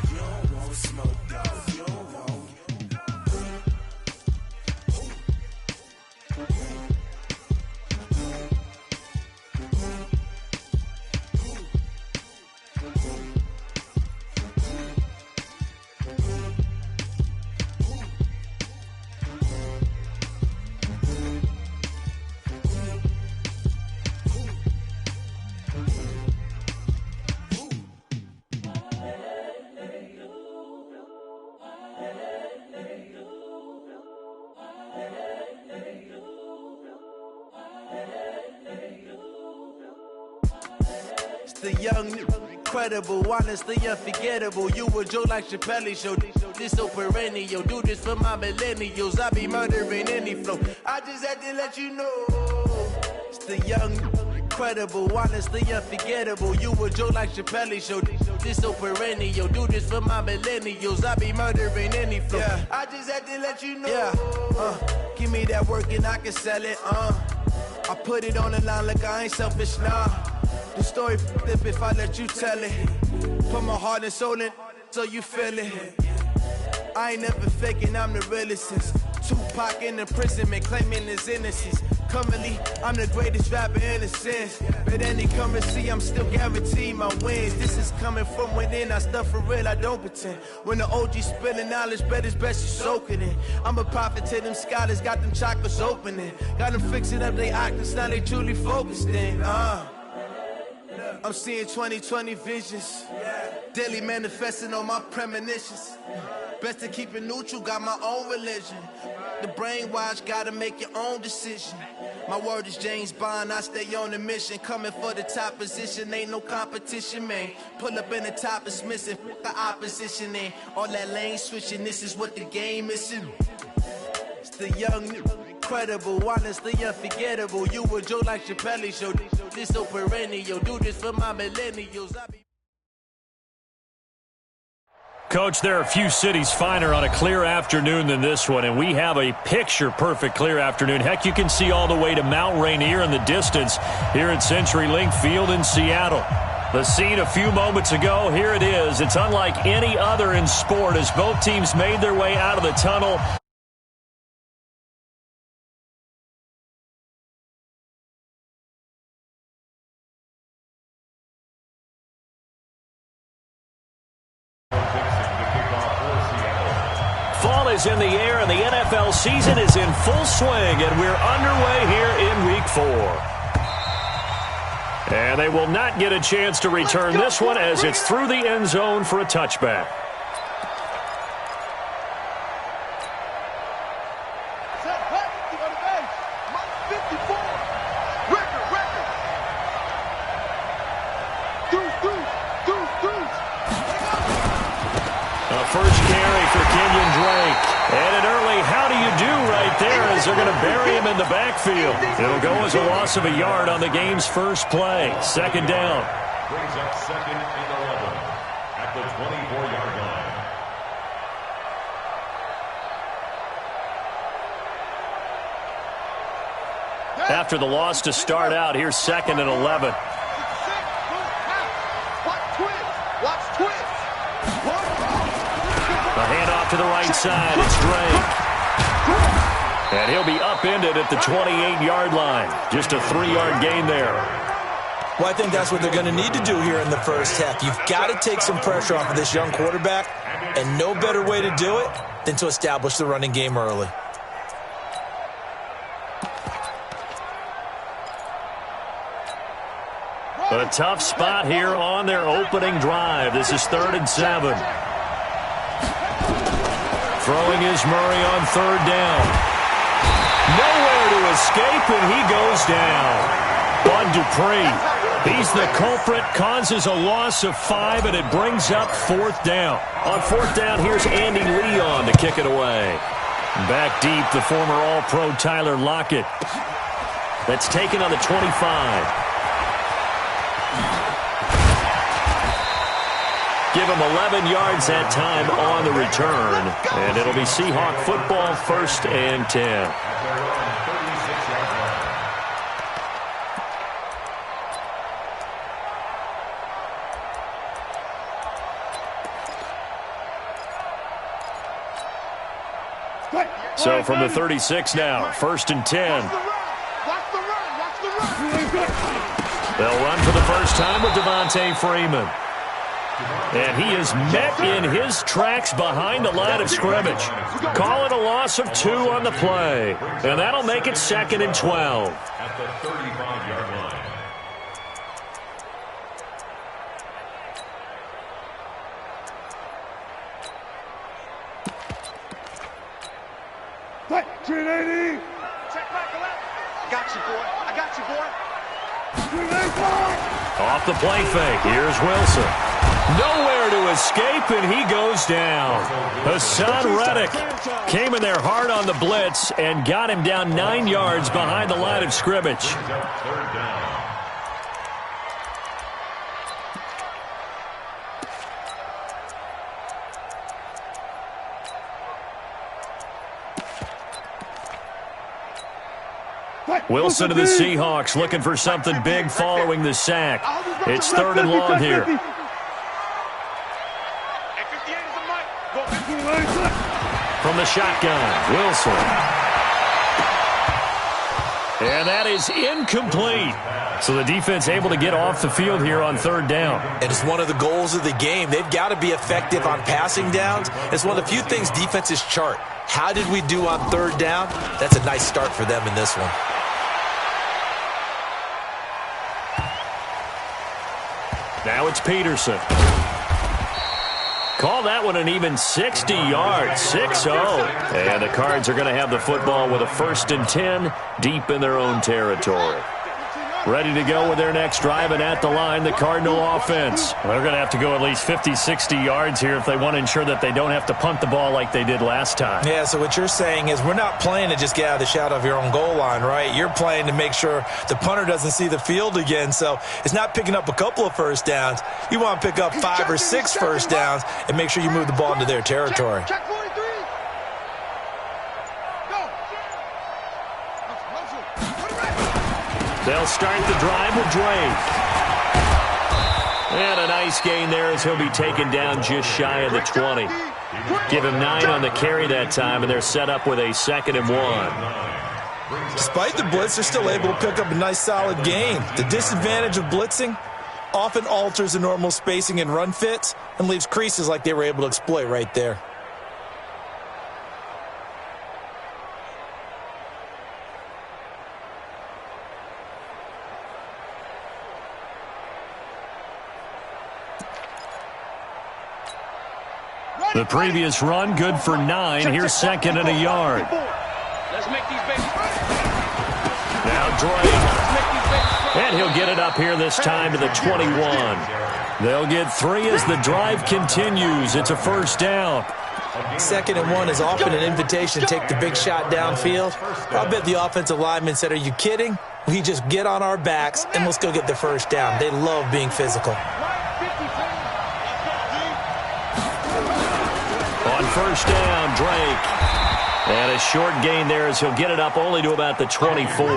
You don't want smoke, dog. You don't want. The young, incredible, honestly unforgettable. You a Joe like Chappelle show. This so perennial. Do this for my millennials. I be murdering any flow. I just had to let you know. It's the young, incredible, honestly unforgettable. You a Joe like Chappelle show. This so perennial. Do this for my millennials. I be murdering any flow. Yeah. I just had to let you know. Yeah. Give me that work and I can sell it. I put it on the line like I ain't selfish, nah. The story flip if I let you tell it. Put my heart and soul in so you feel it. I ain't never faking, I'm the realest since Tupac in imprisonment, claiming his innocence. Currently, I'm the greatest rapper in a sense. But any currency, I'm still guaranteed my wins. This is coming from within, I stuff for real, I don't pretend. When the OG spilling knowledge, bet it's best you soak it in. I'm a prophet to them scholars, got them chakras opening. Got them fixing up they octaves, now they truly focused in. I'm seeing 2020 visions. Daily manifesting on my premonitions. Best to keep it neutral, got my own religion. The brainwash, gotta make your own decision. My word is James Bond, I stay on the mission. Coming for the top position, ain't no competition, man. Pull up in the top, it's missing, the opposition in. All that lane switching, this is what the game is in. It's the young, incredible, honestly unforgettable. You a Joe like Chappelle show. This so perennial. Do this for my millennials. Coach, there are a few cities finer on a clear afternoon than this one, and we have a picture-perfect clear afternoon. Heck, you can see all the way to Mount Rainier in the distance here at CenturyLink Field in Seattle. The scene a few moments ago, here it is. It's unlike any other in sport as both teams made their way out of the tunnel. Fall is in the air, and the NFL season is in full swing, and we're underway here in Week 4. And they will not get a chance to return this one as it's through the end zone for a touchback. First carry for Kenyon Drake. And an early how do you do right there as they're going to bury him in the backfield. It'll go as a loss of a yard on the game's first play. Second down. Brings up 2nd and 11 at the 24-yard line. After the loss to start out, here's 2nd and 11. A handoff to the right side. It's Drake. And he'll be upended at the 28-yard line. Just a 3-yard gain there. Well, I think that's what they're going to need to do here in the first half. You've got to take some pressure off of this young quarterback, and no better way to do it than to establish the running game early. But a tough spot here on their opening drive. This is 3rd and 7. Throwing is Murray on 3rd down. Nowhere to escape, and he goes down. Bud Dupree, he's the culprit, causes a loss of 5, and it brings up 4th down. On 4th down, here's Andy Leon to kick it away. Back deep, the former All-Pro Tyler Lockett. That's taken on the 25. Give him 11 yards that time on the return. And it'll be Seahawk football, 1st and 10. So from the 36 now, 1st and 10. They'll run for the first time with Devontae Freeman. And he is met in his tracks behind the line of scrimmage. Call it a loss of 2 on the play. And that'll make it 2nd and 12. At the 35-yard line. Got you, boy. I got you, boy. Off the play fake, here's Wilson. Nowhere to escape, and he goes down. Hassan Reddick came in there hard on the blitz and got him down 9 yards behind the line of scrimmage. 3rd down. Wilson to the Seahawks looking for something big following the sack. It's 3rd and long here. From the shotgun, Wilson. And that is incomplete. So the defense able to get off the field here on 3rd down. And it's one of the goals of the game. They've got to be effective on passing downs. It's one of the few things defenses chart. How did we do on 3rd down? That's a nice start for them in this one. Now it's Peterson. Call that one an even 60 yards, 6-0. And the Cards are going to have the football with a 1st and 10 deep in their own territory. Ready to go with their next drive, and at the line, the Cardinal offense. They're going to have to go at least 50, 60 yards here if they want to ensure that they don't have to punt the ball like they did last time. Yeah, so what you're saying is we're not playing to just get out of the shadow of your own goal line, right? You're playing to make sure the punter doesn't see the field again. So it's not picking up a couple of first downs. You want to pick up 5 or 6 first downs and make sure you move the ball into their territory. Check 43. Go. They'll start the drive with Drake. And a nice gain there as he'll be taken down just shy of the 20. Give him 9 on the carry that time, and they're set up with a 2nd and 1. Despite the blitz, they're still able to pick up a nice solid gain. The disadvantage of blitzing often alters the normal spacing and run fits and leaves creases like they were able to exploit right there. The previous run, good for 9. Here's 2nd and a yard. Let's make these babies. Now Drake. And he'll get it up here this time to the 21. They'll get 3 as the drive continues. It's a 1st down. 2nd and 1 is often an invitation to take the big shot downfield. I bet the offensive lineman said, are you kidding? We just get on our backs and let's go get the 1st down. They love being physical. On 1st down, Drake. And a short gain there as he'll get it up only to about the 24.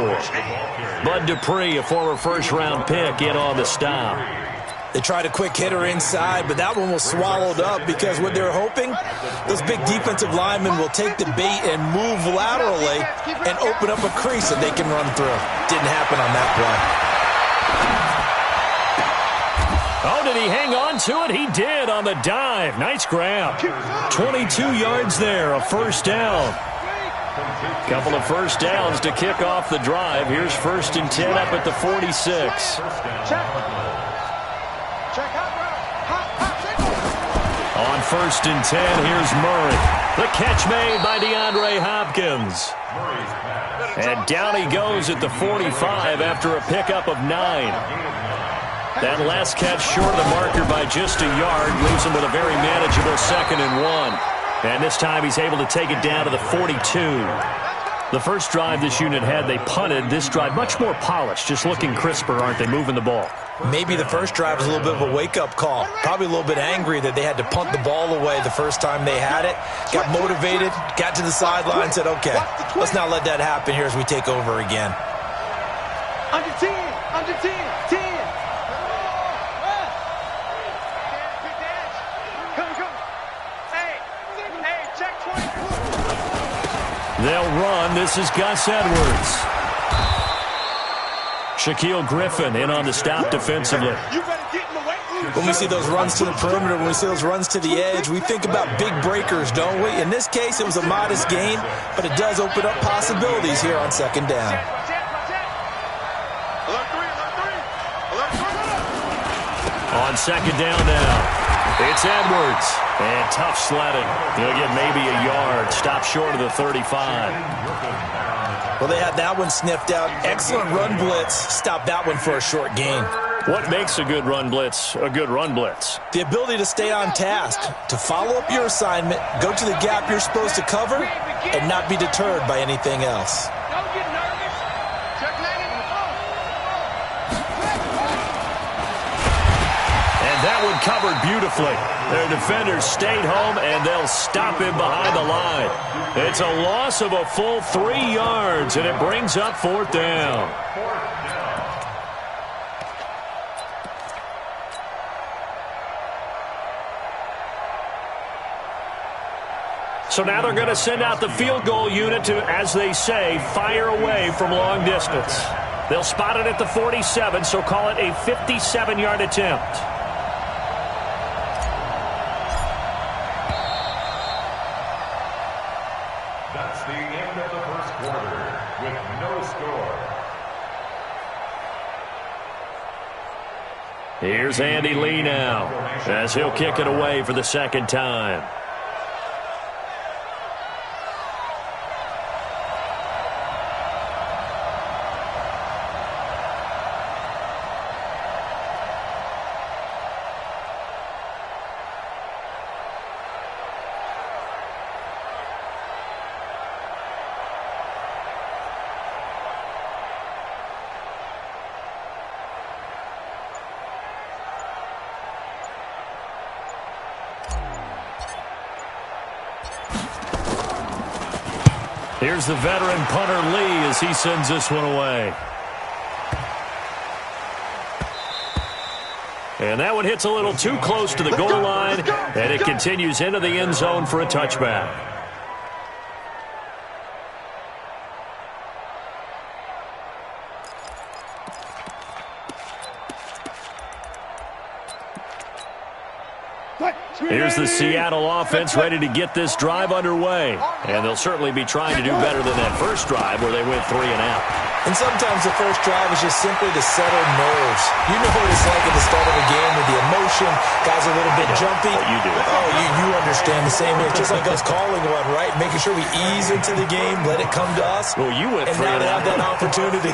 Bud Dupree, a former 1st-round pick, in on the stop. They tried a quick hitter inside, but that one was swallowed up because what they're hoping, those big defensive linemen will take the bait and move laterally and open up a crease that they can run through. Didn't happen on that play. Oh, did he hang on to it? He did on the dive. Nice grab. 22 yards there, a 1st down. Couple of 1st downs to kick off the drive. Here's 1st and 10 up at the 46. On 1st and 10, here's Murray. The catch made by DeAndre Hopkins. And down he goes at the 45 after a pickup of 9. That last catch short of the marker by just a yard leaves him with a very manageable 2nd and 1. And this time he's able to take it down to the 42. The first drive this unit had, they punted. This drive, much more polished, just looking crisper, aren't they, moving the ball? Maybe the first drive was a little bit of a wake-up call. Probably a little bit angry that they had to punt the ball away the first time they had it. Got motivated, got to the sideline, said, okay, let's not let that happen here as we take over again. Under 10, under 10, 10. Come. Hey, check 20. They'll run. This is Gus Edwards. Shaquille Griffin in on the stop defensively. When we see those runs to the perimeter, when we see those runs to the edge, we think about big breakers, don't we? In this case, it was a modest gain, but it does open up possibilities here on second down. On second down now, it's Edwards. And tough sledding. He'll get maybe a yard. Stop short of the 35. Well, they had that one sniffed out. Excellent run blitz. Stop that one for a short gain. What makes a good run blitz a good run blitz? The ability to stay on task, to follow up your assignment, go to the gap you're supposed to cover, and not be deterred by anything else. That one covered beautifully. Their defenders stayed home, and they'll stop him behind the line. It's a loss of a full 3 yards, and it brings up fourth down. So now they're going to send out the field goal unit to, as they say, fire away from long distance. They'll spot it at the 47, so call it a 57-yard attempt. That's the end of the first quarter with no score. Here's Andy Lee now as he'll kick it away for the second time. Here's the veteran punter Lee as he sends this one away. And that one hits a little too close to the goal line, and it continues into the end zone for a touchback. Here's the Seattle offense ready to get this drive underway. And they'll certainly be trying to do better than that first drive where they went 3 and out. And sometimes the first drive is just simply to settle nerves. You know what it's like at the start of a game with the emotion. Guys are a little bit jumpy. You do. Oh, you understand the same way. It's just like us calling one, right? Making sure we ease into the game, let it come to us. Well, you went 3 and and now out. they have that opportunity.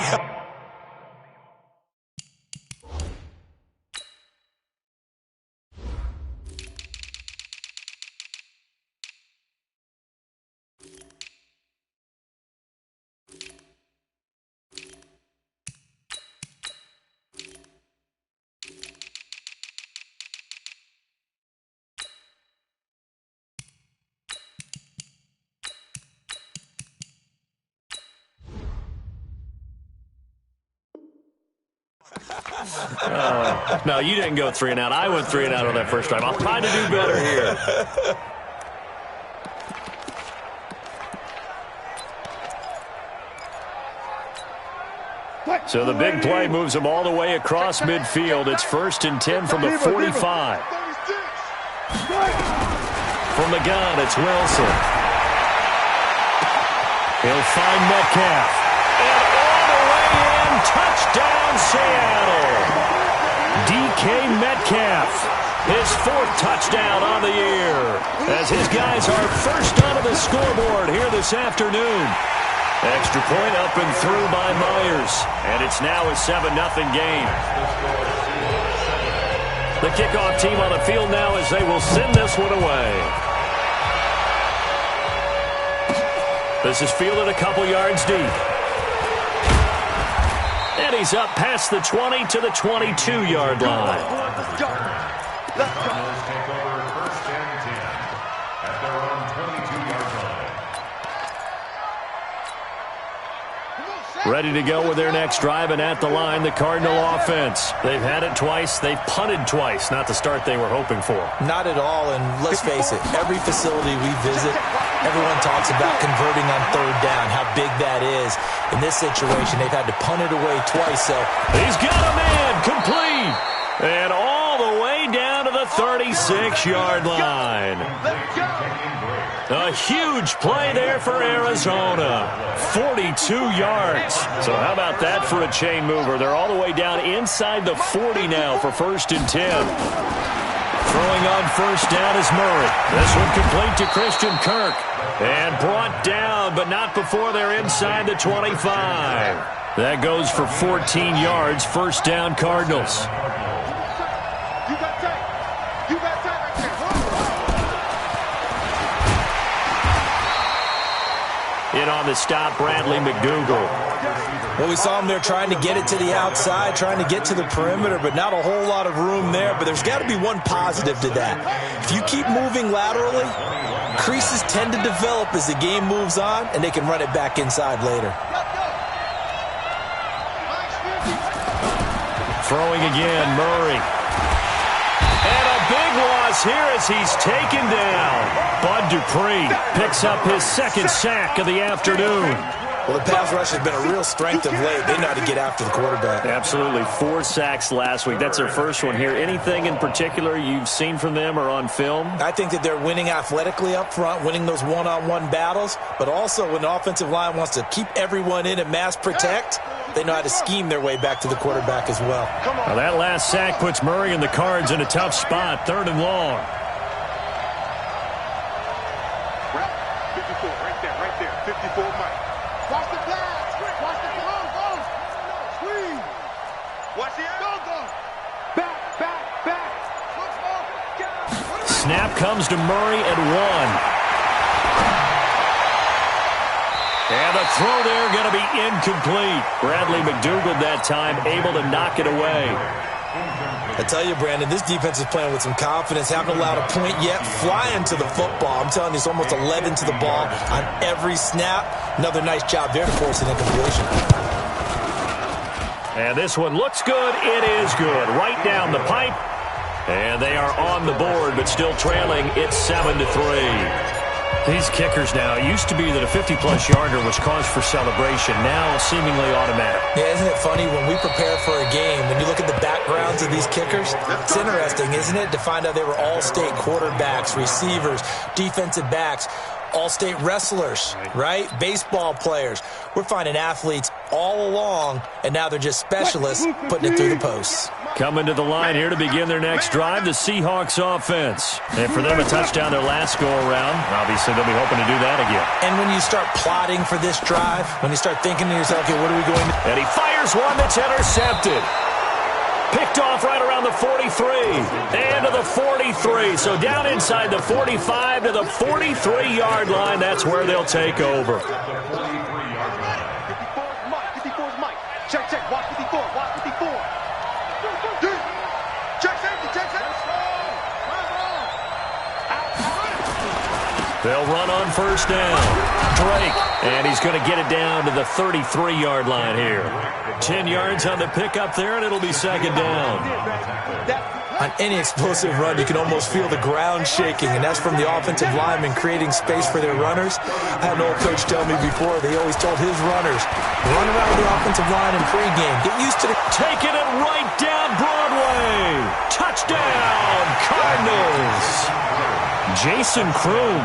No, you didn't go 3 and out. I went 3 and out on that first drive. I'll try to do better here. So the big play moves them all the way across midfield. It's 1st and 10 from the 45. From the gun, it's Wilson. He'll find Metcalf. And all the way in, touchdown Seattle. DK Metcalf, his 4th touchdown on the year, as his guys are first onto the scoreboard here this afternoon. Extra point up and through by Myers, and it's now a 7-0 game. The kickoff team on the field now as they will send this one away. This is fielded a couple yards deep. And he's up past the 20 to the 22-yard line. Cardinals take over 1st and 10 at their own 22-yard line. Ready to go with their next drive, and at the line, the Cardinal offense. They've had it twice. They've punted twice. Not the start they were hoping for. Not at all, and let's face it, every facility we visit, everyone talks about converting on third down, how big that is. In this situation, they've had to punt it away twice. So he's got a man, complete, and all the way down to the 36-yard line. A huge play there for Arizona. 42 yards. So how about that for a chain mover? They're all the way down inside the 40 now for 1st and 10. Throwing on first down is Murray. This one complete to Christian Kirk. And brought down, but not before they're inside the 25. That goes for 14 yards. 1st down, Cardinals. You got tight. You got tight right there. In on the stop, Bradley McDougal. Well, we saw him there trying to get it to the outside, trying to get to the perimeter, but not a whole lot of room there. But there's got to be one positive to that. If you keep moving laterally, creases tend to develop as the game moves on, and they can run it back inside later. Throwing again, Murray. And a big loss here as he's taken down. Bud Dupree picks up his 2nd sack of the afternoon. Well, the pass rush has been a real strength of late. They know how to get after the quarterback. Absolutely. 4 sacks last week. That's their first one here. Anything in particular you've seen from them or on film? I think that they're winning athletically up front, winning those one-on-one battles, but also when the offensive line wants to keep everyone in and mass protect, they know how to scheme their way back to the quarterback as well. Now that last sack puts Murray and the Cards in a tough spot, 3rd and long. 54, right there. 54, Mike. Watch the pass. Watch the go. Squeeze. Watch the go. Back. Snap comes to Murray at 1. And the throw there going to be incomplete. Bradley McDougal that time able to knock it away. I tell you, Brandon, this defense is playing with some confidence. Haven't allowed a point yet. Flying to the football. I'm telling you, it's almost 11 to the ball on every snap. Another nice job there to force an incompletion. And this one looks good. It is good. Right down the pipe. And they are on the board, but still trailing. It's 7-3. These kickers now, it used to be that a 50-plus yarder was cause for celebration. Now seemingly automatic. Yeah, isn't it funny when we prepare for a game, when you look at the backgrounds of these kickers, it's interesting, isn't it, to find out they were all-state quarterbacks, receivers, defensive backs, all-state wrestlers, right? Baseball players. We're finding athletes all along, and now they're just specialists putting it through the posts. Coming to the line here to begin their next drive, the Seahawks offense. And for them, a touchdown their last go-around. Obviously, they'll be hoping to do that again. And when you start plotting for this drive, when you start thinking to yourself, okay, what are we going to do? And he fires one that's intercepted. Picked off right around the 43 and to the 43. So down inside the 45 to the 43-yard line. That's where they'll take over. 54 is Mike. Check. Watch 54. Check. They'll run on first down. Drake. And he's going to get it down to the 33-yard line here. 10 yards on the pickup there, and it'll be 2nd down. On any explosive run, you can almost feel the ground shaking, and that's from the offensive linemen creating space for their runners. I had an old coach tell me before, they always told his runners, run around the offensive line in pregame. Get used to the... Taking it right down Broadway. Touchdown, Cardinals. Jason Kroom,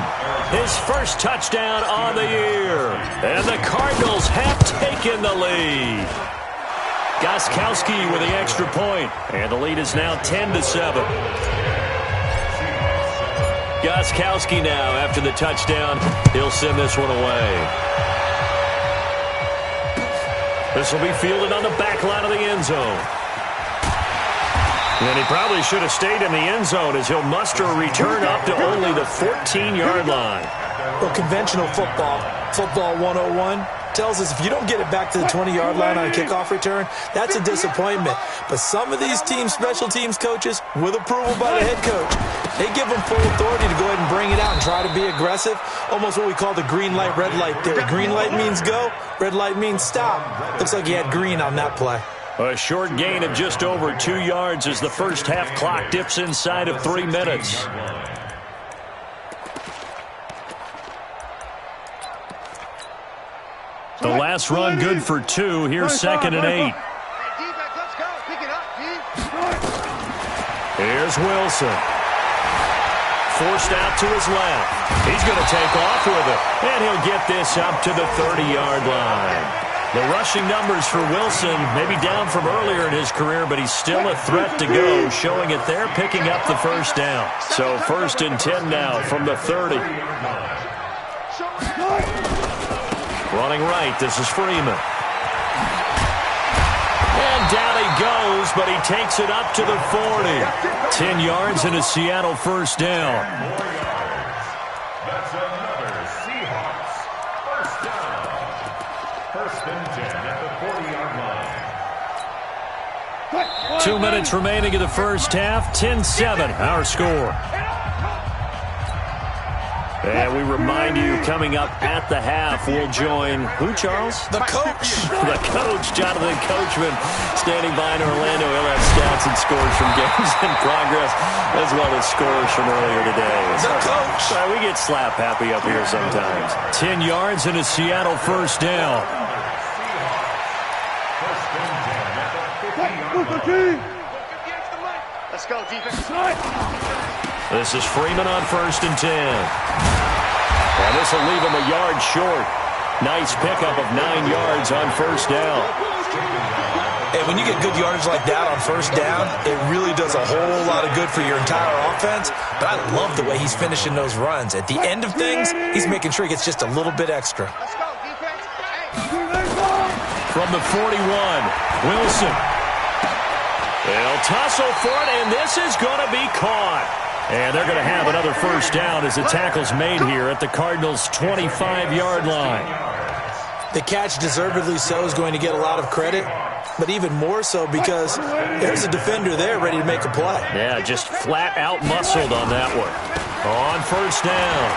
his first touchdown on the year. And the Cardinals have taken the lead. Gostkowski with the extra point. And the lead is now 10-7. Gostkowski now after the touchdown. He'll send this one away. This will be fielded on the back line of the end zone. And he probably should have stayed in the end zone as he'll muster a return up to only the 14-yard line. Well, conventional football 101, tells us if you don't get it back to the 20-yard line on a kickoff return, that's a disappointment. But some of these special teams coaches, with approval by the head coach, They give them full authority to go ahead and bring it out and try to be aggressive. Almost what we call the green light, red light theory. Green light means go, red light means stop. Looks like he had green on that play. A short gain of just over 2 yards as the first half clock dips inside of 3 minutes. The last run good for 2. Here's 2nd and 8. Here's Wilson. Forced out to his left. He's going to take off with it. And he'll get this up to the 30-yard line. The rushing numbers for Wilson maybe down from earlier in his career, but he's still a threat to go, showing it there, picking up the first down. So 1st and 10 now from the 30. Running right, this is Freeman. And down he goes, but he takes it up to the 40. 10 yards and a Seattle first down. That's another Seahawks first down. 1st and 10 at the 40-yard line. 2 minutes remaining in the first half. 10-7, our score. And we remind you, coming up at the half, we'll join who, Charles? The coach. The coach, Jonathan Coachman, standing by in Orlando. He'll have stats and scores from games in progress, as well as scores from earlier today. The coach. We get slap happy up here sometimes. 10 yards and a Seattle first down. Let's go, defense. This is Freeman on 1st and 10. And this will leave him a yard short. Nice pickup of 9 yards on first down. And when you get good yardage like that on first down, it really does a whole lot of good for your entire offense. But I love the way he's finishing those runs. At the end of things, he's making sure he gets just a little bit extra. Let's go, defense. From the 41, Wilson. They'll tussle for it, and this is going to be caught. And they're going to have another first down as the tackle's made here at the Cardinals' 25-yard line. The catch, deservedly so, is going to get a lot of credit, but even more so because there's a defender there ready to make a play. Yeah, just flat out muscled on that one. On first down,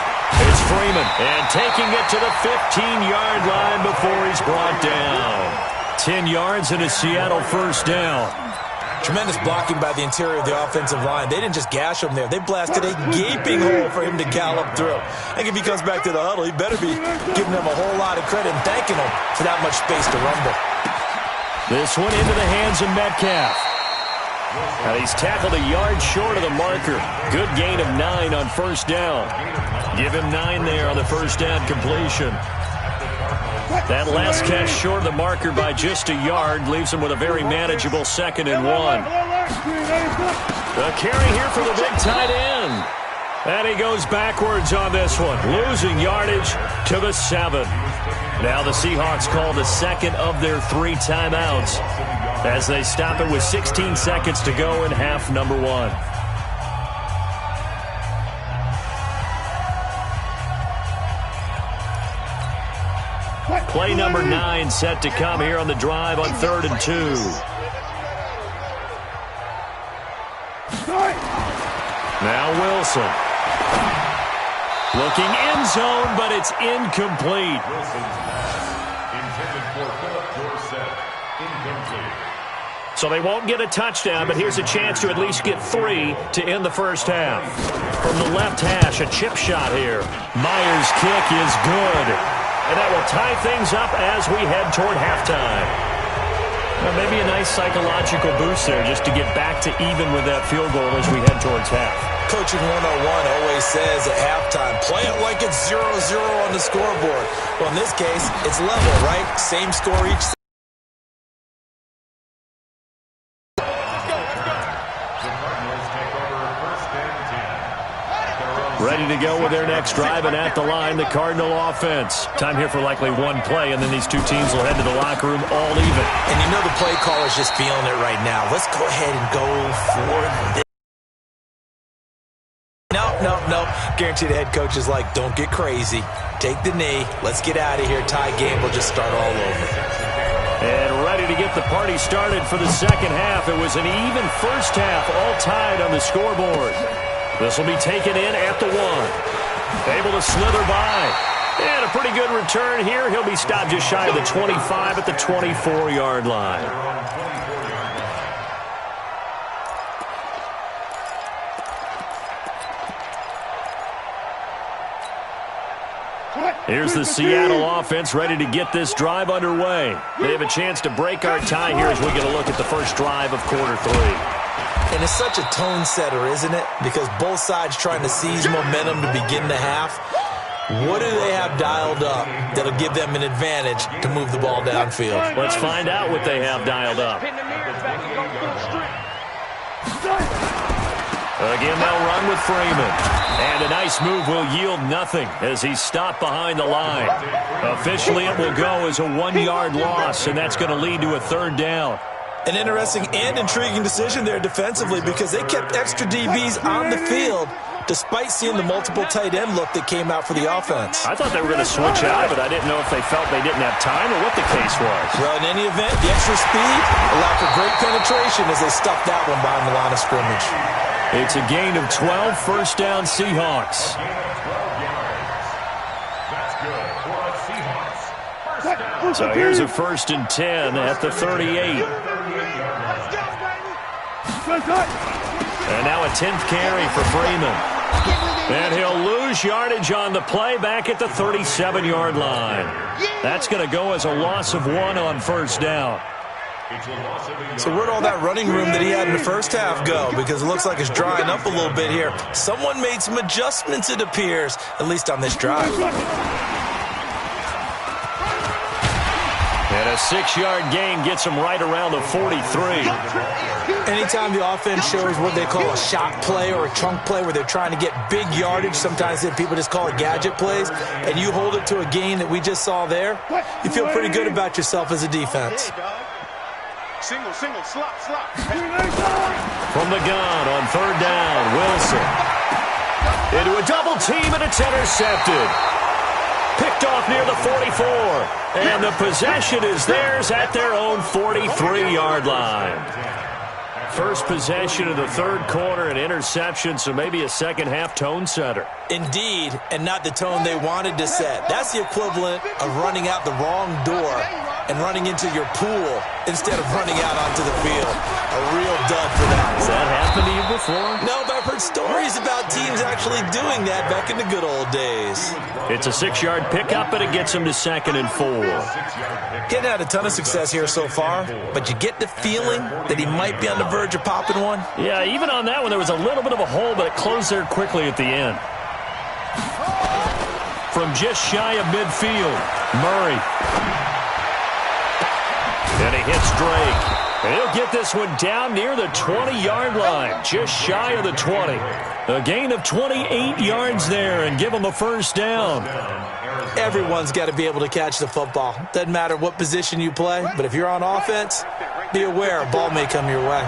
it's Freeman, and taking it to the 15-yard line before he's brought down. 10 yards and a Seattle first down. Tremendous blocking by the interior of the offensive line. They didn't just gash him there. They blasted a gaping hole for him to gallop through. I think if he comes back to the huddle, he better be giving them a whole lot of credit and thanking him for that much space to rumble. This one into the hands of Metcalf. And he's tackled a yard short of the marker. Good gain of 9 on first down. Give him 9 there on the first down completion. That last catch short of the marker by just a yard leaves him with a very manageable 2nd and 1. The carry here for the big tight end. And he goes backwards on this one, losing yardage to the 7. Now the Seahawks call the 2nd of their 3 timeouts as they stop it with 16 seconds to go in half number 1. Play number 9 set to come here on the drive on 3rd and 2. Now Wilson. Looking end zone, but it's incomplete. Intended for Philip Dorsett. Incomplete. So they won't get a touchdown, but here's a chance to at least get 3 to end the first half. From the left hash, a chip shot here. Myers' kick is good. And that will tie things up as we head toward halftime. Well, maybe a nice psychological boost there just to get back to even with that field goal as we head towards half. Coaching 101 always says at halftime, play it like it's 0-0 on the scoreboard. Well, in this case, it's level, right? Same score each. Ready to go with their next drive, and at the line, the Cardinal offense. Time here for likely one play, and then these two teams will head to the locker room all even. And you know the play caller's just feeling it right now. Let's go ahead and go for this. No. Guarantee the head coach is like, don't get crazy. Take the knee. Let's get out of here. Tie game. We'll just start all over. And ready to get the party started for the second half. It was an even first half, all tied on the scoreboard. This will be taken in at the 1. Able to slither by. And a pretty good return here. He'll be stopped just shy of the 25 at the 24-yard line. Here's the Seattle offense ready to get this drive underway. They have a chance to break our tie here as we get a look at the first drive of quarter 3. And it's such a tone setter, isn't it? Because both sides trying to seize momentum to begin the half. What do they have dialed up that'll give them an advantage to move the ball downfield? Let's find out what they have dialed up. Again, they'll run with Freeman. And a nice move will yield nothing as he's stopped behind the line. Officially, it will go as a 1-yard loss, and that's going to lead to a 3rd down. An interesting and intriguing decision there defensively because they kept extra DBs on the field despite seeing the multiple tight end look that came out for the offense. I thought they were going to switch out, but I didn't know if they felt they didn't have time or what the case was. Well, in any event, the extra speed allowed for great penetration as they stuffed that one behind the line of scrimmage. It's a gain of 12, first down Seahawks. So here's a 1st and 10 at the 38. And now a 10th carry for Freeman. And he'll lose yardage on the play back at the 37-yard line. That's going to go as a loss of 1 on first down. So where'd all that running room that he had in the first half go? Because it looks like it's drying up a little bit here. Someone made some adjustments, it appears, at least on this drive. And a 6-yard gain gets him right around the 43. Anytime the offense shows what they call a shot play or a chunk play where they're trying to get big yardage, sometimes people just call it gadget plays, and you hold it to a gain that we just saw there, you feel pretty good about yourself as a defense. Single, slop. From the gun on 3rd down, Wilson. Into a double team, and it's intercepted. Picked off near the 44. And the possession is theirs at their own 43-yard line. First possession of the 3rd quarter, an interception, so maybe a second-half tone setter. Indeed, and not the tone they wanted to set. That's the equivalent of running out the wrong door and running into your pool instead of running out onto the field. A real dud for that. Has that happened to you before? No, but I've heard stories about teams actually doing that back in the good old days. It's a 6-yard pickup, and it gets him to 2nd and 4. Getting had a ton of success here so far, but you get the feeling that he might be on the verge of popping one. Yeah, even on that one, there was a little bit of a hole, but it closed there quickly at the end. From just shy of midfield, Murray. And he hits Drake. And he'll get this one down near the 20-yard line, just shy of the 20. A gain of 28 yards there and give him a first down. Everyone's got to be able to catch the football. Doesn't matter what position you play, but if you're on offense, be aware a ball may come your way.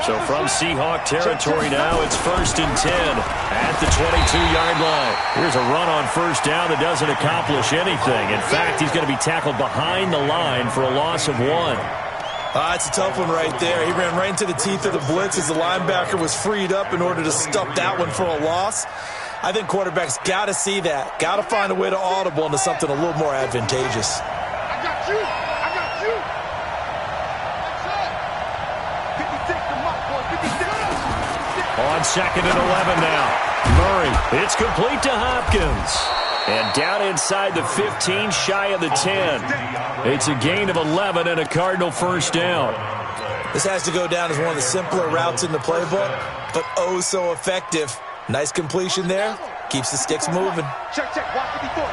So from Seahawk territory now, it's 1st and 10 at the 22-yard line. Here's a run on first down that doesn't accomplish anything. In fact, he's going to be tackled behind the line for a loss of 1. It's a tough one right there. He ran right into the teeth of the blitz as the linebacker was freed up in order to stuff that one for a loss. I think quarterbacks got to see that. Got to find a way to audible into something a little more advantageous. I got you. On 2nd and 11 now. Murray, it's complete to Hopkins. And down inside the 15, shy of the 10. It's a gain of 11 and a Cardinal first down. This has to go down as one of the simpler routes in the playbook, but oh so effective. Nice completion there. Keeps the sticks moving. Check. Watch it before.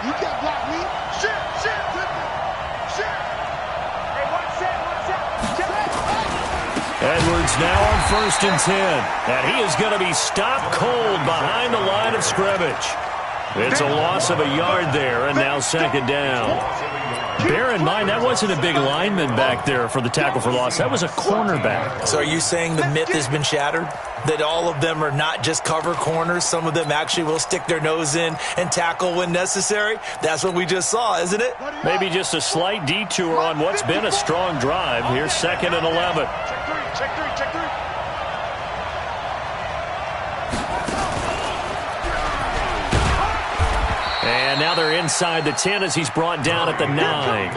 You can't block me. Shit. Hey, watch that. Edwards now on 1st and 10. And he is going to be stopped cold behind the line of scrimmage. It's a loss of a yard there, and now 2nd down. Bear in mind, that wasn't a big lineman back there for the tackle for loss. That was a cornerback. So are you saying the myth has been shattered? That all of them are not just cover corners? Some of them actually will stick their nose in and tackle when necessary? That's what we just saw, isn't it? Maybe just a slight detour on what's been a strong drive. Here's 2nd and 11. Check three. And now they're inside the 10 as he's brought down at the 9.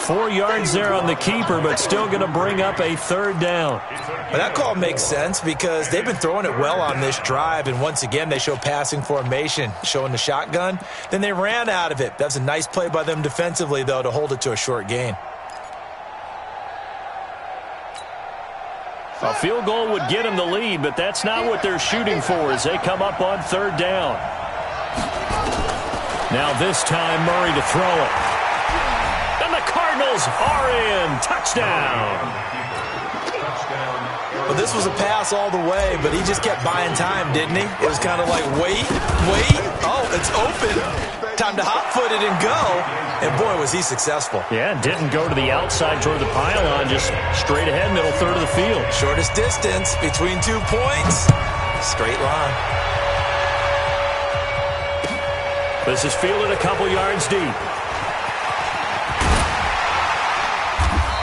4 yards there on the keeper, but still going to bring up a third down. Well, that call makes sense because they've been throwing it well on this drive, and once again they show passing formation, showing the shotgun. Then they ran out of it. That's a nice play by them defensively, though, to hold it to a short gain. A field goal would get them the lead, but that's not what they're shooting for as they come up on third down. Now this time Murray to throw it. And the Cardinals are in. Touchdown. Well, this was a pass all the way, but he just kept buying time, didn't he? It was kind of like, wait. Oh, it's open. Time to hot-foot it and go. And, boy, was he successful. Yeah, didn't go to the outside toward the pylon, just straight ahead, middle third of the field. Shortest distance between 2 points. Straight line. This is fielded a couple yards deep.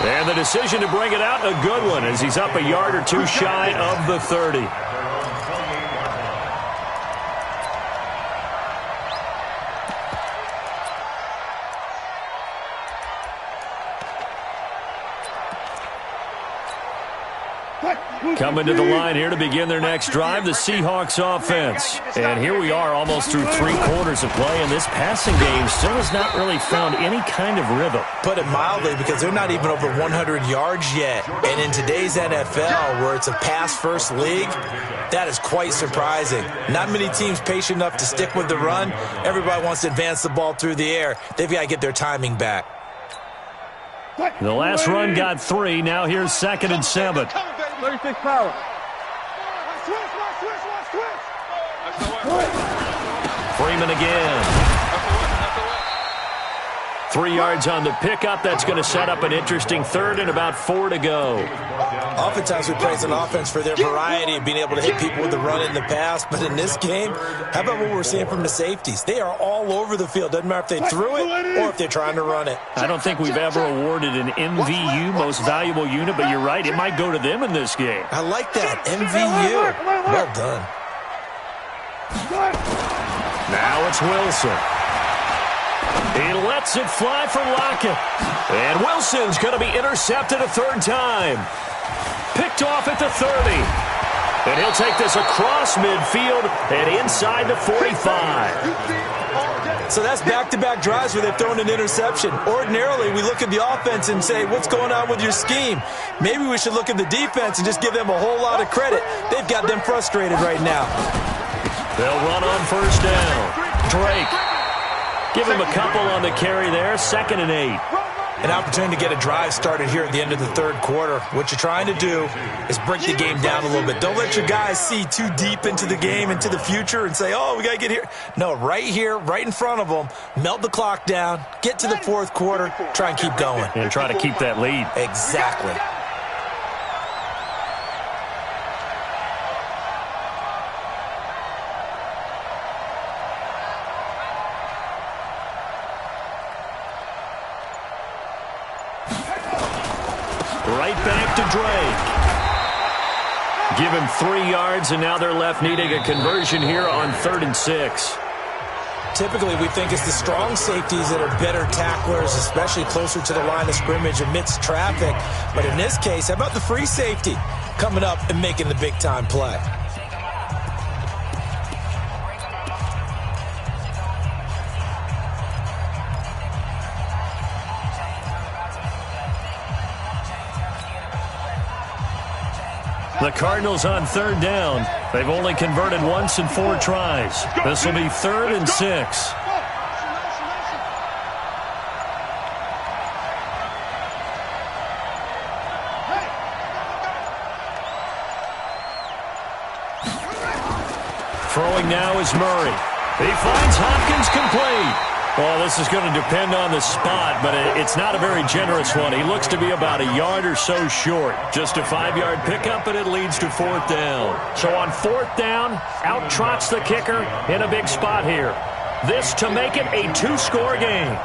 And the decision to bring it out, a good one, as he's up a yard or two shy of the 30. Coming to the line here to begin their next drive, the Seahawks offense. And here we are almost through 3 quarters of play, and this passing game still has not really found any kind of rhythm. Put it mildly, because they're not even over 100 yards yet. And in today's NFL, where it's a pass-first league, that is quite surprising. Not many teams patient enough to stick with the run. Everybody wants to advance the ball through the air. They've got to get their timing back. The last run got 3. Now here's 2nd and 7. 36 power. Freeman again. 3 yards on the pickup. That's going to set up an interesting third and about 4 to go. Oftentimes we praise an offense for their variety of being able to hit people with the run in the pass. But in this game, how about what we're seeing from the safeties? They are all over the field. Doesn't matter if they threw it or if they're trying to run it. I don't think we've ever awarded an MVU, most valuable unit, but you're right. It might go to them in this game. I like that. MVU. Well done. Now it's Wilson. He lets it fly for Lockett. And Wilson's going to be intercepted a third time. Picked off at the 30. And he'll take this across midfield and inside the 45. So that's back-to-back drives where they've thrown an interception. Ordinarily, we look at the offense and say, what's going on with your scheme? Maybe we should look at the defense and just give them a whole lot of credit. They've got them frustrated right now. They'll run on first down. Drake. Give him a couple on the carry there. 2nd and 8. An opportunity to get a drive started here at the end of the third quarter. What you're trying to do is break the game down a little bit. Don't let your guys see too deep into the game, into the future, and say, oh, we got to get here. No, right here, right in front of them, melt the clock down, get to the fourth quarter, try and keep going. And try to keep that lead. Exactly. Right back to Drake. Give him 3 yards, and now they're left needing a conversion here on 3rd and 6. Typically, we think it's the strong safeties that are better tacklers, especially closer to the line of scrimmage amidst traffic. But in this case, how about the free safety coming up and making the big-time play? The Cardinals on 3rd down. They've only converted once in 4 tries. This will be 3rd and 6. Throwing now is Murray. He finds Hopkins complete. Well, this is going to depend on the spot, but it's not a very generous one. He looks to be about a yard or so short. Just a 5-yard pickup, and it leads to 4th down. So on 4th down, out trots the kicker in a big spot here. This to make it a 2-score game.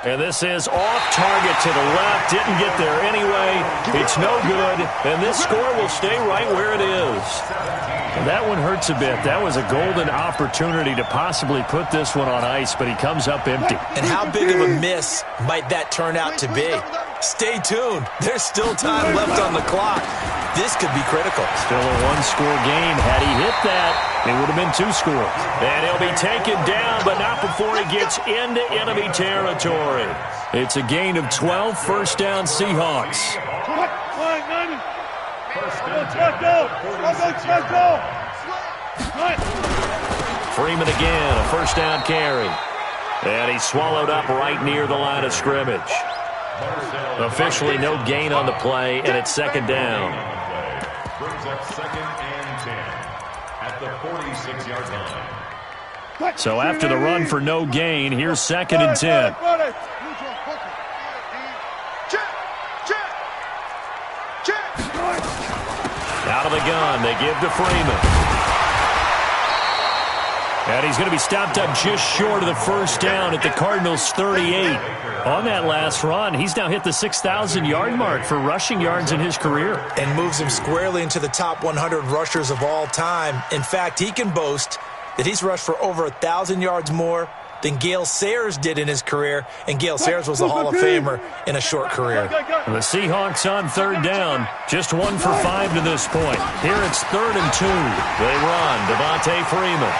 And this is off target to the left. Didn't get there anyway. It's no good. And this score will stay right where it is. And that one hurts a bit. That was a golden opportunity to possibly put this one on ice, but he comes up empty. And how big of a miss might that turn out to be? Stay tuned. There's still time left on the clock. This could be critical. Still a one-score game. Had he hit that, it would have been 2 scores. And he'll be taken down, but not before he gets into enemy territory. It's a gain of 12, first down Seahawks. Freeman again, a first down carry. And he's swallowed up right near the line of scrimmage. Officially no gain on the play, and it's second down. Brings up 2nd and 10 at the 46-yard line. So after the run for no gain, here's 2nd and 10. Out of the gun, they give to Freeman. And he's going to be stopped up just short of the first down at the Cardinals' 38. On that last run, he's now hit the 6,000-yard mark for rushing yards in his career. And moves him squarely into the top 100 rushers of all time. In fact, he can boast that he's rushed for over 1,000 yards more than Gale Sayers did in his career, and Gale Sayers was a Hall of Famer in a short career. The Seahawks on third down, just 1 for 5 to this point. Here it's 3rd and 2. They run, Devontae Freeman.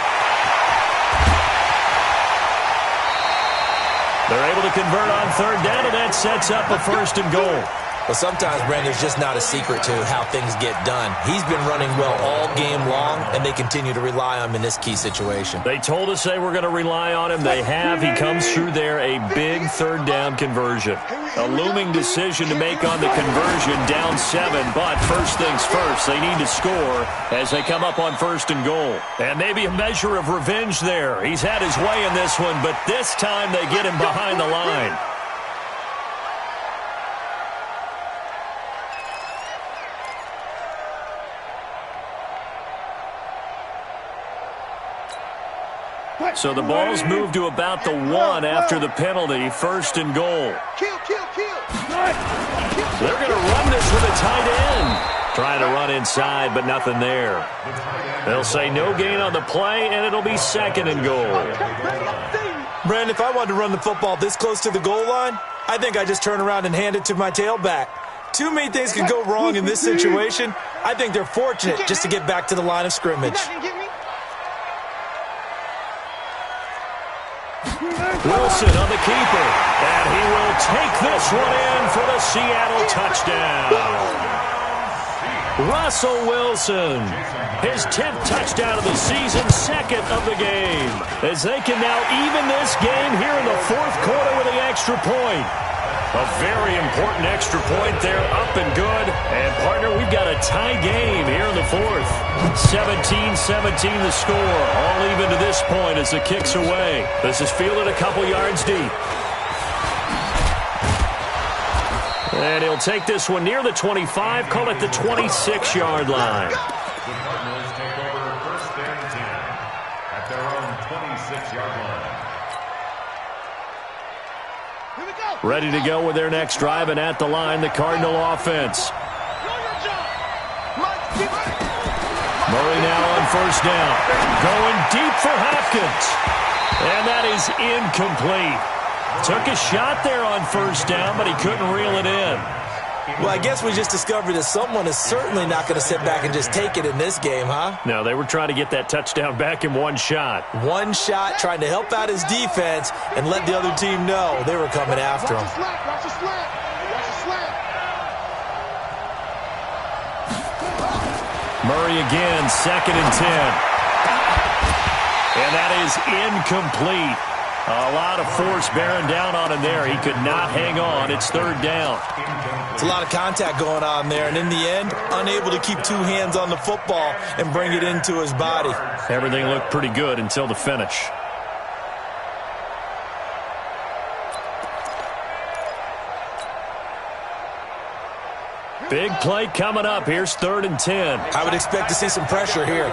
They're able to convert on third down, and that sets up a 1st and goal. But sometimes, Brandon, there's just not a secret to how things get done. He's been running well all game long, and they continue to rely on him in this key situation. They told us they were going to rely on him. They have. He comes through there, a big third down conversion. A looming decision to make on the conversion, down 7. But first things first, they need to score as they come up on 1st and goal. And maybe a measure of revenge there. He's had his way in this one, but this time they get him behind the line. So the ball's moved to about the 1 after the penalty, 1st and goal. They're going to run this with a tight end. Trying to run inside, but nothing there. They'll say no gain on the play, and it'll be 2nd and goal. Brandon, if I wanted to run the football this close to the goal line, I think I just turn around and hand it to my tailback. Too many things could go wrong in this situation. I think they're fortunate just to get back to the line of scrimmage. Wilson on the keeper, and he will take this one in for the Seattle touchdown. Russell Wilson, his 10th touchdown of the season, 2nd of the game, as they can now even this game here in the 4th quarter with the extra point. A very important extra point there, up and good. And, partner, we've got a tie game here in the 4th. 17-17 the score. All even to this point as the kick's away. This is fielded a couple yards deep. And he'll take this one near the 25, call it the 26-yard line. The Cardinals take over 1st and 10 at their own 26-yard line. Ready to go with their next drive, and at the line, the Cardinal offense. Murray now on 1st down. Going deep for Hopkins. And that is incomplete. Took a shot there on 1st down, but he couldn't reel it in. Well, I guess we just discovered that someone is certainly not going to sit back and just take it in this game, huh? No, they were trying to get that touchdown back in one shot. One shot, trying to help out his defense and let the other team know they were coming after him. Murray again, 2nd and 10. And that is incomplete. A lot of force bearing down on him there. He could not hang on. It's 3rd down. It's a lot of contact going on there, and in the end, unable to keep 2 hands on the football and bring it into his body. Everything looked pretty good until the finish. Big play coming up. Here's 3rd and 10. I would expect to see some pressure here.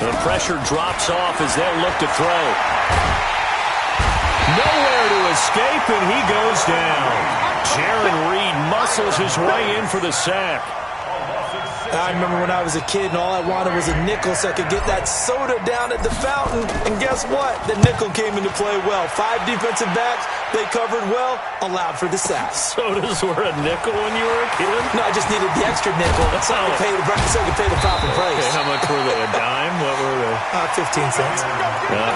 The pressure drops off as they'll look to throw. Nowhere to escape, and he goes down. Jaron Reed muscles his way in for the sack. I remember when I was a kid and all I wanted was a nickel so I could get that soda down at the fountain. And guess what? The nickel came into play well. 5 defensive backs, they covered well, allowed for the sack. Sodas were a nickel when you were a kid? No, I just needed the extra nickel so I could pay the proper price. Okay, how much were they? A dime? What were they? 15 cents.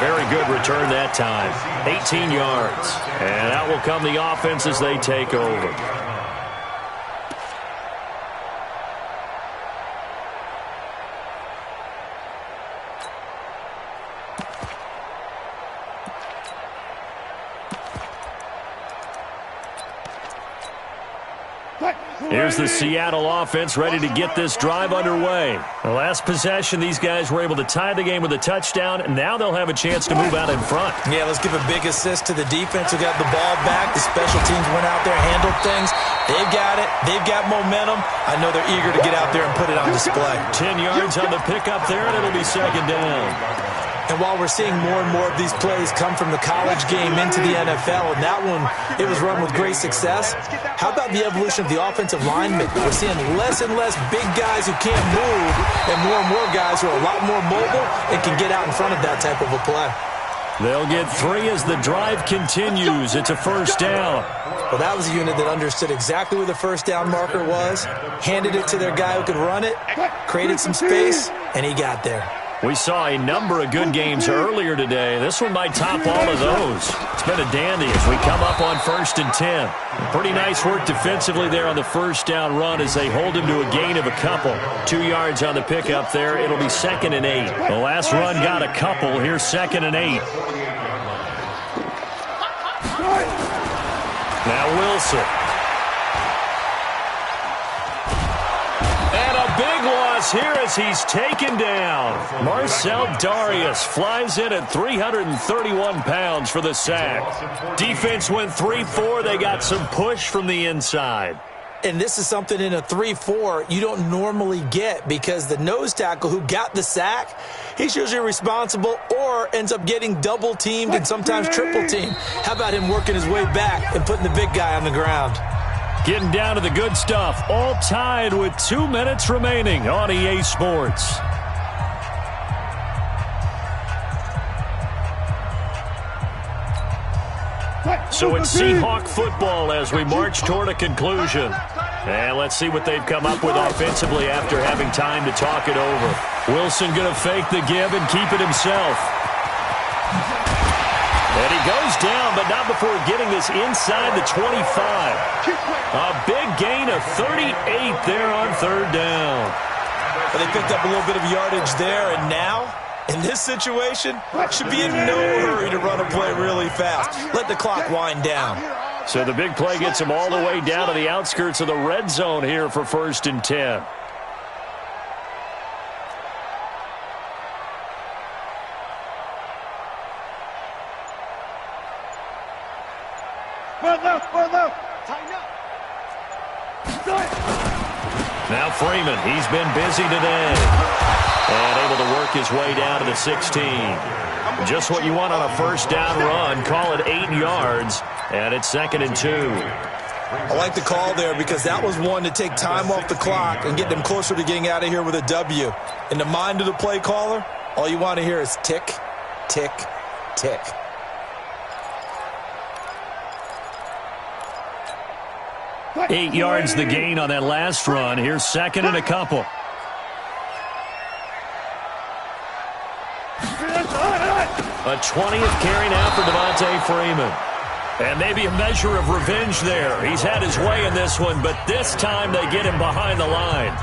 Very good return that time. 18 yards. And out will come the offense as they take over. Here's the Seattle offense ready to get this drive underway. The last possession, these guys were able to tie the game with a touchdown, and now they'll have a chance to move out in front. Yeah, let's give a big assist to the defense who got the ball back. The special teams went out there, handled things. They've got it. They've got momentum. I know they're eager to get out there and put it on display. 10 yards on the pickup there, and it'll be second down. And while we're seeing more and more of these plays come from the college game into the NFL, and that one, it was run with great success, how about the evolution of the offensive linemen? We're seeing less and less big guys who can't move and more guys who are a lot more mobile and can get out in front of that type of a play. They'll get 3 as the drive continues. It's a first down. Well, that was a unit that understood exactly where the first down marker was, handed it to their guy who could run it, created some space, and he got there. We saw a number of good games earlier today. This one might top all of those. It's been a dandy as we come up on 1st and 10. Pretty nice work defensively there on the first down run as they hold him to a gain of a couple. 2 yards on the pickup there. It'll be 2nd and 8. The last run got a couple. Here's 2nd and 8. Now Wilson. And a big loss here as he's taken down. Marcel Darius flies in at 331 pounds for the sack. Defense went 3-4. They got some push from the inside. And this is something in a 3-4 you don't normally get because the nose tackle who got the sack, he's usually responsible or ends up getting double teamed and sometimes triple teamed. How about him working his way back and putting the big guy on the ground? Getting down to the good stuff, all tied with 2 minutes remaining on EA Sports. So it's Seahawk football as we march toward a conclusion. And let's see what they've come up with offensively after having time to talk it over. Wilson going to fake the give and keep it himself. And he goes down, but not before getting this inside the 25. A big gain of 38 there on 3rd down. But they picked up a little bit of yardage there, and now, in this situation, should be in no hurry to run a play really fast. Let the clock wind down. So the big play gets him all the way down to the outskirts of the red zone here for 1st and 10. Now Freeman, he's been busy today. And able to work his way down to the 16. Just what you want on a first down run. Call it 8 yards. And it's 2nd and 2. I like the call there because that was one to take time off the clock and get them closer to getting out of here with a W. In the mind of the play caller, all you want to hear is tick, tick, tick. Eight yards the gain on that last run. Here's 2nd and a couple. A 20th carry now for Devontae Freeman. And maybe a measure of revenge there. He's had his way in this one, but this time they get him behind the line.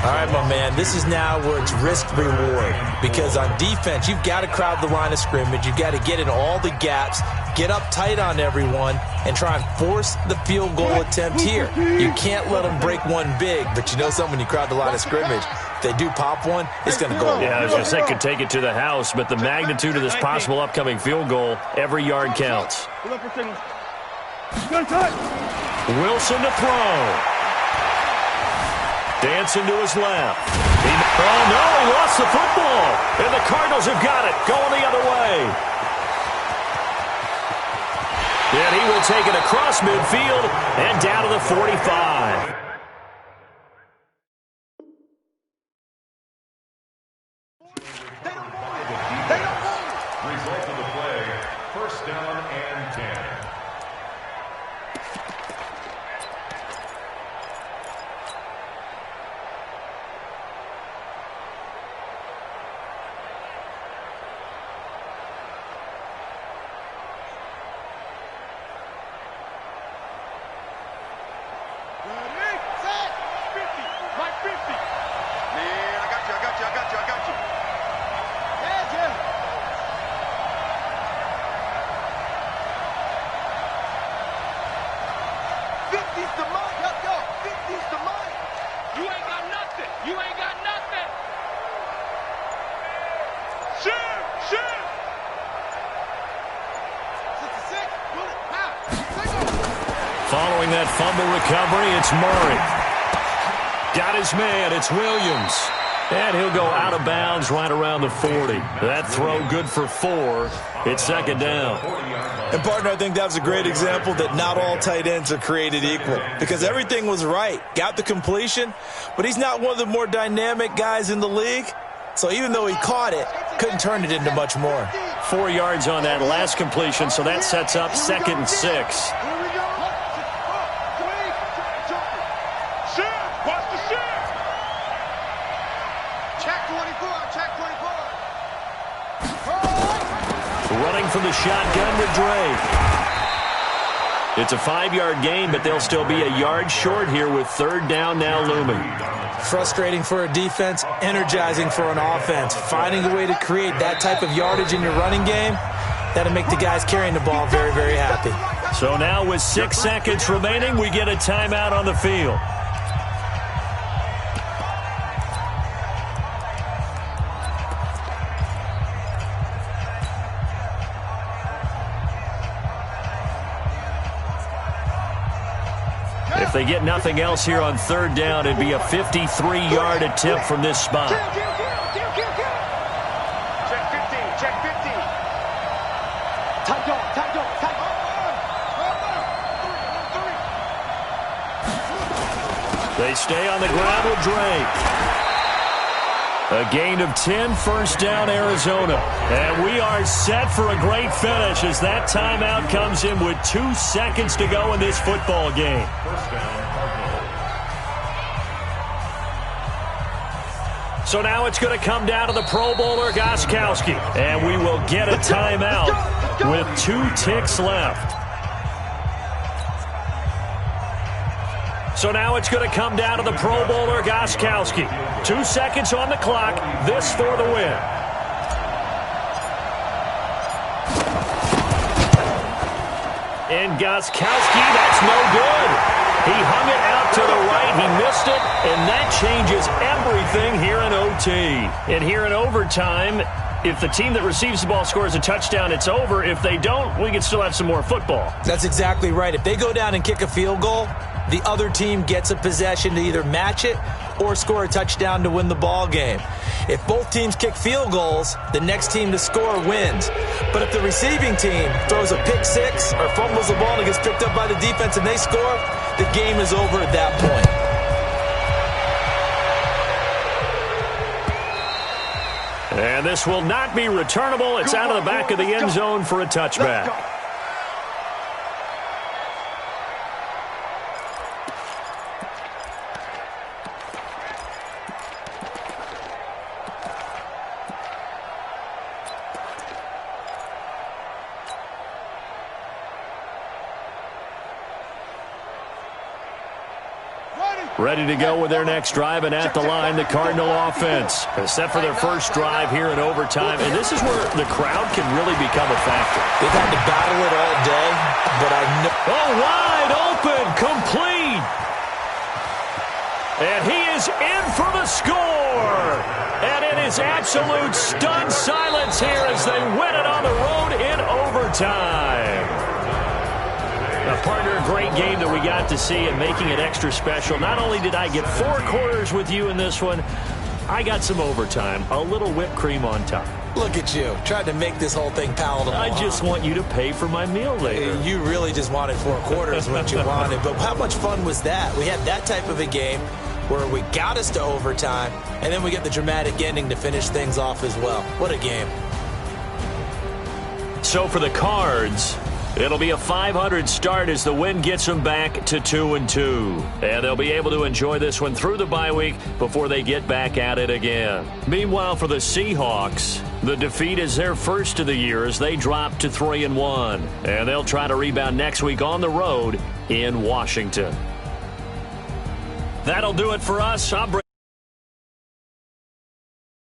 All right, my man, this is now where it's risk-reward. Because on defense, you've got to crowd the line of scrimmage. You've got to get in all the gaps, get up tight on everyone, and try and force the field goal attempt here. You can't let them break one big, but you know something, when you crowd the line of scrimmage, if they do pop one, it's going to go. Yeah, I was going to say could take it to the house, but the magnitude of this possible upcoming field goal, every yard counts. Wilson to throw. Dancing to his left. Oh, no, he lost the football. And the Cardinals have got it, going the other way. And he will take it across midfield and down to the 45. Result of the play, first down and 10. Following that fumble recovery, it's Murray. Got his man, it's Williams. And he'll go out of bounds right around the 40. That throw good for 4. It's second down. And, partner, I think that was a great example that not all tight ends are created equal, because everything was right. Got the completion, but he's not one of the more dynamic guys in the league. So even though he caught it, couldn't turn it into much more. 4 yards on that last completion, so that sets up 2nd and 6. Running from the shotgun with Drake. It's a 5-yard gain, but they'll still be a yard short here with third down now looming. Frustrating for a defense, energizing for an offense. Finding a way to create that type of yardage in your running game, that'll make the guys carrying the ball very, very happy. So now with 6 seconds remaining, we get a timeout on the field. If they get nothing else here on third down, it'd be a 53-yard attempt from this spot. Check 15, check 15. Tight dog. They stay on the ground with Drake. A gain of 10, first down, Arizona. And we are set for a great finish as that timeout comes in with 2 seconds to go in this football game. So now it's going to come down to the Pro Bowler, Gostkowski. And we will get a timeout with 2 ticks left. So now it's going to come down to the Pro Bowler, Gostkowski. 2 seconds on the clock. This for the win. And Gostkowski, that's no good. He hung it out to the right. He missed it, and that changes everything here in OT. And here in overtime, if the team that receives the ball scores a touchdown, it's over. If they don't, we can still have some more football. That's exactly right. If they go down and kick a field goal, the other team gets a possession to either match it or score a touchdown to win the ball game. If both teams kick field goals, the next team to score wins. But if the receiving team throws a pick six or fumbles the ball and it gets picked up by the defense and they score, the game is over at that point. And this will not be returnable. It's out of the back of the end zone for a touchback. Ready to go with their next drive, and at the line, the Cardinal offense. Set for their first drive here in overtime, and this is where the crowd can really become a factor. They've had to battle it all day, but I know... Oh, wide open, complete. And he is in for the score. And it is absolute stunned silence here as they win it on the road in overtime. Partner, a great game that we got to see and making it extra special. Not only did I get 4 quarters with you in this one, I got some overtime, a little whipped cream on top. Look at you, tried to make this whole thing palatable. I just want you to pay for my meal later. You really just wanted 4 quarters what you wanted. But how much fun was that? We had that type of a game where we got us to overtime, and then we get the dramatic ending to finish things off as well. What a game. So for the Cards, it'll be a 500 start as the win gets them back to 2-2. And they'll be able to enjoy this one through the bye week before they get back at it again. Meanwhile, for the Seahawks, the defeat is their first of the year as they drop to 3-1. And they'll try to rebound next week on the road in Washington. That'll do it for us.